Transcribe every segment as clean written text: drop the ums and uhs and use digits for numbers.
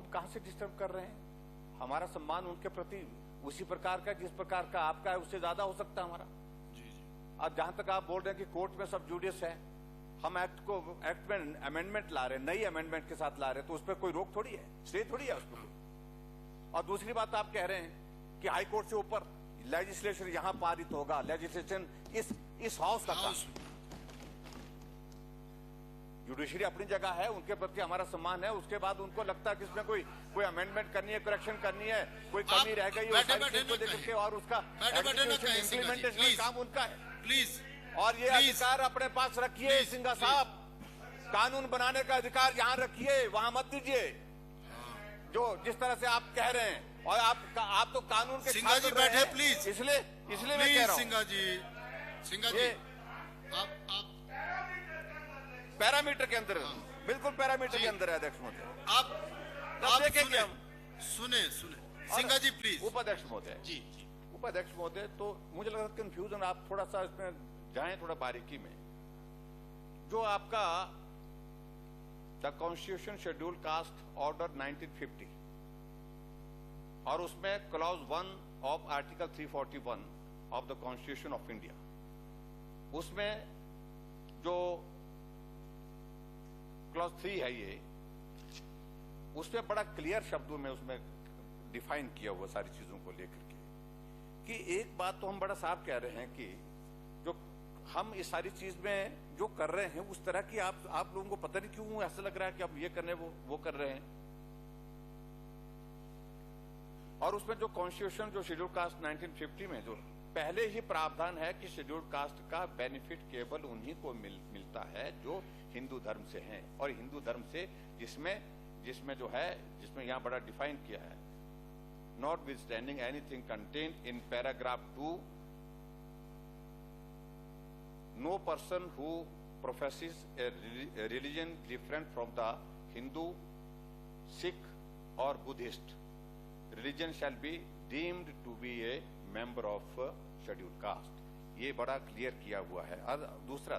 हम कहां से डिस्टर्ब कर रहे हैं? हमारा सम्मान उनके प्रति उसी प्रकार का जिस प्रकार का आपका है, उससे ज्यादा हो सकता है हमारा। अब जहां तक आप बोल रहे हैं कि कोर्ट में सब जुडिस है, हम एक्ट में अमेंडमेंट ला रहे हैं, नई अमेंडमेंट के साथ ला रहे हैं, तो उस पर कोई रोक थोड़ी है, स्टे थोड़ी है उस पर। और दूसरी बात आप कह रहे हैं कि हाई कोर्ट से ऊपर लेजिस्लेशन यहां पारित होगा, लेजिस्लेशन इस हाउस का काम। जुडिशरी अपनी जगह है, उनके प्रति हमारा सम्मान है, उसके बाद उनको लगता है कि इसमें कोई अमेंडमेंट करनी है, करेक्शन करनी है, कोई कमी रह गई है और उसका इम्प्लीमेंटेशन काम उनका है। प्लीज, और ये अधिकार अपने पास रखिए सिंघा साहब, कानून बनाने का अधिकार यहाँ रखिए, वहां मत दीजिए जो जिस तरह से आप कह रहे हैं। और आप तो कानून के सिंघा जी बैठे प्लीज, इसलिए मैं कह रहा हूँ सिंघा जी आप पैरामीटर के अंदर, बिल्कुल पैरामीटर के अंदर है अध्यक्ष महोदय। आप देखेंगे हम सुने सिंघा जी प्लीज। उपाध्यक्ष महोदय जी, उपाध्यक्ष महोदय, तो मुझे लगा कंफ्यूजन, आप थोड़ा सा इसमें जाएं थोड़ा बारीकी में। जो आपका the constitution schedule caste order 1950 और उसमें clause 1 of article 341 of the constitution of India, उसमें जो क्लॉज 3 है ये, उसमें बड़ा क्लियर शब्दों में उसमें डिफाइन किया हुआ सारी चीजों को लेकर के कि एक बात तो हम बड़ा साफ कह रहे हैं कि जो हम इस सारी चीज में जो कर रहे हैं उस तरह की आप लोगों को पता नहीं क्यों ऐसा लग रहा है कि हम ये कर रहे हैं वो कर रहे हैं। और उसमें जो कॉन्स्टिट्यूशन जो शेड्यूल कास्ट 1950 में जो पहले ही प्रावधान है कि शेड्यूल कास्ट का बेनिफिट केवल उन्हीं को मिलता है जो हिंदू धर्म से हैं, और हिंदू धर्म से जिसमें जो है, जिसमें यहां बड़ा डिफाइन किया है, notwithstanding anything contained in paragraph 2, no person who professes a religion different from the Hindu, Sikh और Buddhist religion shall be deemed to be a member of schedule caste. ये बड़ा क्लियर किया हुआ है। और दूसरा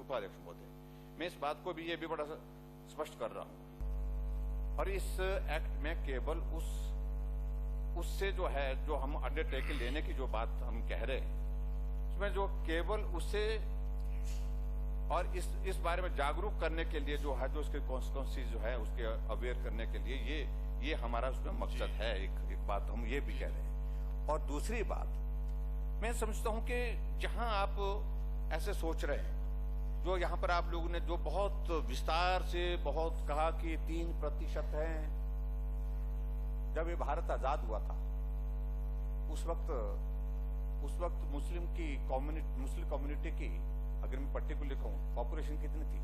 उपाध्यक्ष महोदय, मैं इस बात को भी ये भी बड़ा स्पष्ट कर रहा हूं, और इस एक्ट में केवल उससे जो है, जो हम अंडरटेकिंग लेने की जो बात हम कह रहे हैं, उसमें जो केवल उससे और इस बारे में जागरूक करने के लिए जो है, जो उसके कॉन्सिक्वेंसेस जो है उसके अवेयर करने के लिए ये हमारा उसमें मकसद है। एक बात हम ये भी कह रहे हैं। और दूसरी बात मैं समझता हूं कि जहां आप ऐसे सोच रहे हैं, जो यहां पर आप लोगों ने जो बहुत विस्तार से बहुत कहा कि 3% है, जब ये भारत आजाद हुआ था उस वक्त मुस्लिम कम्युनिटी की, अगर मैं पर्टिकुलर कहूं, पॉपुलेशन कितनी थी?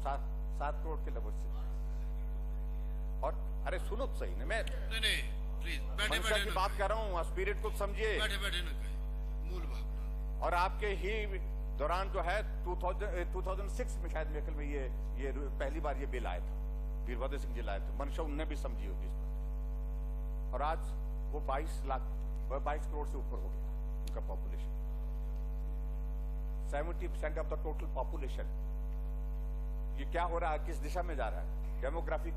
7 करोड़ के लगभग से। और अरे सुनो तो सही, मैं नहीं प्लीज बैठे की बात कर रहा हूँ, स्पिरिट को समझिए, बैठे न कहें, मूल भावना। और आपके ही दौरान जो है 2006 में शायद मेकल में ये पहली बार ये बिल आया था, वीरभद्र सिंह जी लाए थे, मंशा उनने भी समझी होगी इस बात। और आज वो 22 करोड़ से ऊपर हो गया उनका population, 70% of the total population. ये क्या हो रहा है, किस दिशा में जा रहा है? डेमोग्राफिक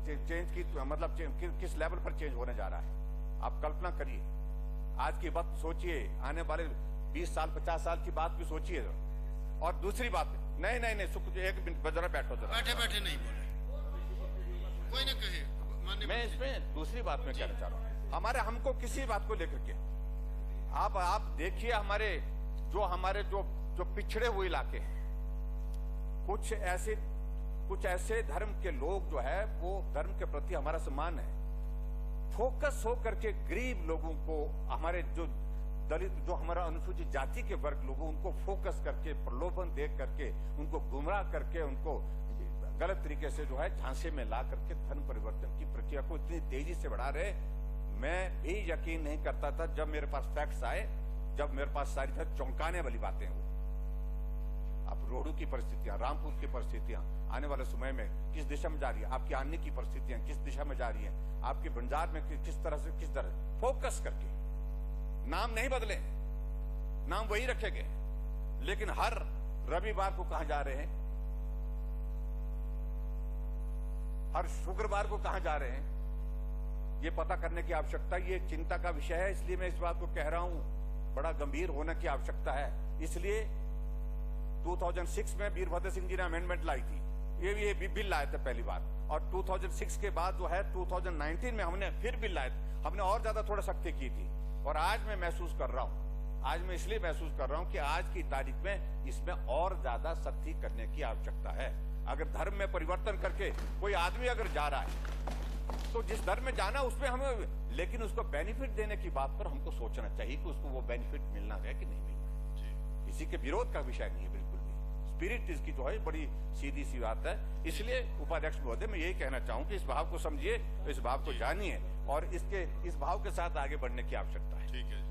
चेंज की मतलब किस लेवल पर चेंज होने जा रहा है? आप कल्पना करिए, आज की बात सोचिए, आने वाले 20 साल 50 साल की बात भी सोचिए। और दूसरी बात, नहीं सुख, एक मिनट जरा बैठो, जरा बैठे नहीं बोले, कोई न कहे। मैं इसमें दूसरी बात में कहना चाह रहा हूं, हमको किसी बात को लेकर के आप देखिए, हमारे जो पिछड़े हुए इलाके हैं, कुछ ऐसे धर्म के लोग जो है, वो धर्म के प्रति हमारा सम्मान है, फोकस हो करके गरीब लोगों को, हमारे जो दलित, जो हमारा अनुसूचित जाति के वर्ग लोगों, उनको फोकस करके, प्रलोभन दे करके, उनको गुमराह करके, उनको गलत तरीके से जो है झांसे में ला करके धर्म परिवर्तन की प्रक्रिया को इतनी तेजी से बढ़ा रहे। मैं भी यकीन नहीं करता था जब मेरे पास फैक्ट्स आए, जब मेरे पास सारी तरह चौंकाने वाली बातें हुई। अब रोहडू की परिस्थितियां, रामपुर की परिस्थितियां आने वाले समय में किस दिशा में जा रही है, आपकी आने की परिस्थितियां किस दिशा में जा रही हैं, आपके बंजार में किस तरह फोकस करके, नाम नहीं बदले, नाम वही रखे गए, लेकिन हर रविवार को कहां जा रहे हैं? हर शुक्रवार को कहां जा रहे हैं, ये पता करने की आवश्यकता, ये चिंता का विषय है। इसलिए मैं इस बात को कह रहा हूं, बड़ा गंभीर होने की आवश्यकता है। इसलिए 2006 में वीरभद्र सिंह जी ने अमेंडमेंट लाई थी, ये बिल लाए थे पहली बार, और 2006 के बाद जो है 2019 में हमने फिर बिल लाए थे, हमने और ज्यादा थोड़ा सख्ती की थी। और आज मैं महसूस कर रहा हूं, आज मैं इसलिए महसूस कर रहा हूं कि आज की तारीख में इसमें और ज्यादा सख्ती करने की आवश्यकता है। अगर धर्म में परिवर्तन करके कोई आदमी अगर जा रहा है तो जिस धर्म में जाना उसमें हमें, लेकिन उसको बेनिफिट देने की बात पर हमको सोचना चाहिए कि उसको वो बेनिफिट मिलना है कि नहीं मिलना है। किसी के विरोध का विषय नहीं है बिल्कुल भी। स्पिरिट इसकी जो है बड़ी सीधी सी बात है। इसलिए उपाध्यक्ष महोदय मैं यही कहना चाहूं कि इस भाव को समझिए, इस भाव को जानिए और इस भाव के साथ आगे बढ़ने की आवश्यकता है। ठीक है।